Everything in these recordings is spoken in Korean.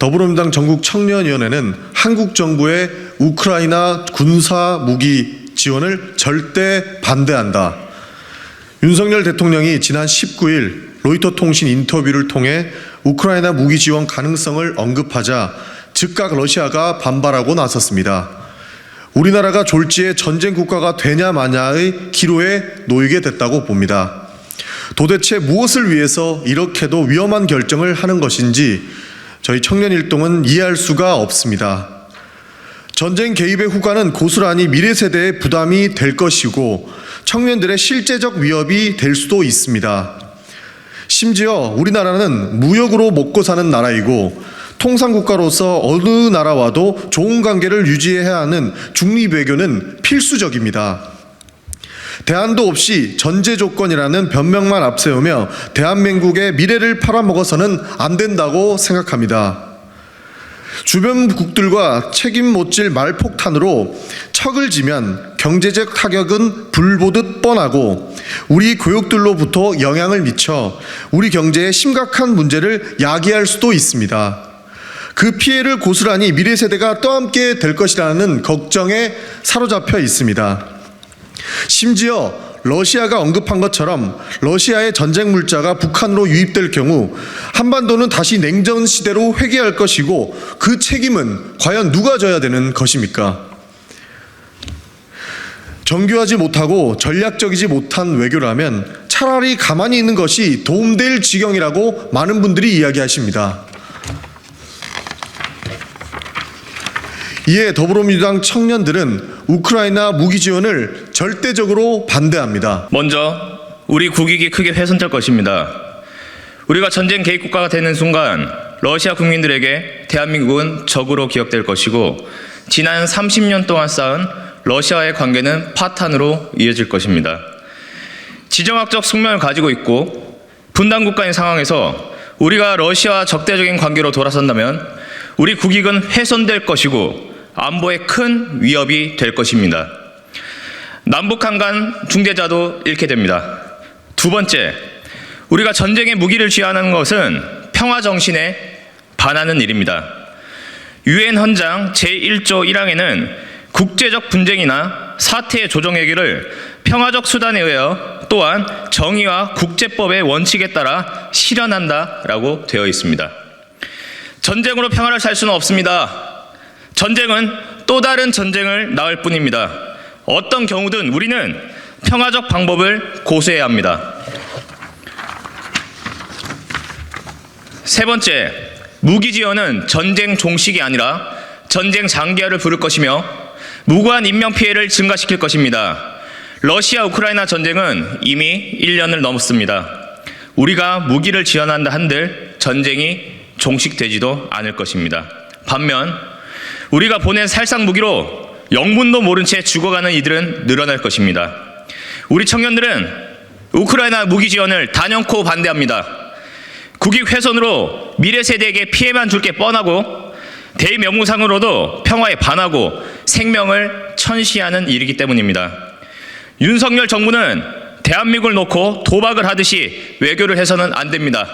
더불어민주당 전국청년위원회는 한국 정부의 우크라이나 군사 무기 지원을 절대 반대한다. 윤석열 대통령이 지난 19일 로이터 통신 인터뷰를 통해 우크라이나 무기 지원 가능성을 언급하자 즉각 러시아가 반발하고 나섰습니다. 우리나라가 졸지에 전쟁 국가가 되냐 마냐의 기로에 놓이게 됐다고 봅니다. 도대체 무엇을 위해서 이렇게도 위험한 결정을 하는 것인지 저희 청년일동은 이해할 수가 없습니다. 전쟁 개입의 후과는 고스란히 미래 세대의 부담이 될 것이고 청년들의 실제적 위협이 될 수도 있습니다. 심지어 우리나라는 무역으로 먹고 사는 나라이고 통상국가로서 어느 나라와도 좋은 관계를 유지해야 하는 중립외교는 필수적입니다. 대안도 없이 전제 조건이라는 변명만 앞세우며 대한민국의 미래를 팔아먹어서는 안 된다고 생각합니다. 주변국들과 책임 못 질 말폭탄으로 척을 지면 경제적 타격은 불 보듯 뻔하고 우리 교육들로부터 영향을 미쳐 우리 경제에 심각한 문제를 야기할 수도 있습니다. 그 피해를 고스란히 미래 세대가 떠안게 될 것이라는 걱정에 사로잡혀 있습니다. 심지어 러시아가 언급한 것처럼 러시아의 전쟁 물자가 북한으로 유입될 경우 한반도는 다시 냉전 시대로 회귀할 것이고 그 책임은 과연 누가 져야 되는 것입니까? 정교하지 못하고 전략적이지 못한 외교라면 차라리 가만히 있는 것이 도움될 지경이라고 많은 분들이 이야기하십니다. 이에 더불어민주당 청년들은 우크라이나 무기 지원을 절대적으로 반대합니다. 먼저 우리 국익이 크게 훼손될 것입니다. 우리가 전쟁 개입 국가가 되는 순간 러시아 국민들에게 대한민국은 적으로 기억될 것이고 지난 30년 동안 쌓은 러시아와의 관계는 파탄으로 이어질 것입니다. 지정학적 측면을 가지고 있고 분단 국가인 상황에서 우리가 러시아와 적대적인 관계로 돌아선다면 우리 국익은 훼손될 것이고 안보에 큰 위협이 될 것입니다. 남북한 간 중재자도 잃게 됩니다. 두 번째, 우리가 전쟁의 무기를 쥐어하는 것은 평화 정신에 반하는 일입니다. 유엔 헌장 제1조 1항에는 국제적 분쟁이나 사태의 조정 해결을 평화적 수단에 의하여 또한 정의와 국제법의 원칙에 따라 실현한다라고 되어 있습니다. 전쟁으로 평화를 살 수는 없습니다. 전쟁은 또 다른 전쟁을 낳을 뿐입니다. 어떤 경우든 우리는 평화적 방법을 고수해야 합니다. 세 번째, 무기 지원은 전쟁 종식이 아니라 전쟁 장기화를 부를 것이며 무고한 인명피해를 증가시킬 것입니다. 러시아 우크라이나 전쟁은 이미 1년을 넘었습니다. 우리가 무기를 지원한다 한들 전쟁이 종식되지도 않을 것입니다. 반면 우리가 보낸 살상 무기로 영문도 모른 채 죽어가는 이들은 늘어날 것입니다. 우리 청년들은 우크라이나 무기 지원을 단연코 반대합니다. 국익 훼손으로 미래 세대에게 피해만 줄 게 뻔하고 대의명분상으로도 평화에 반하고 생명을 천시하는 일이기 때문입니다. 윤석열 정부는 대한민국을 놓고 도박을 하듯이 외교를 해서는 안 됩니다.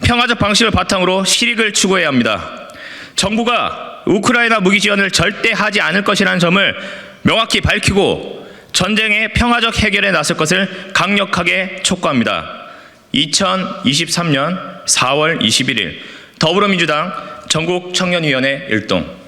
평화적 방식을 바탕으로 실익을 추구해야 합니다. 정부가 우크라이나 무기 지원을 절대 하지 않을 것이라는 점을 명확히 밝히고 전쟁의 평화적 해결에 나설 것을 강력하게 촉구합니다. 2023년 4월 21일 더불어민주당 전국청년위원회 일동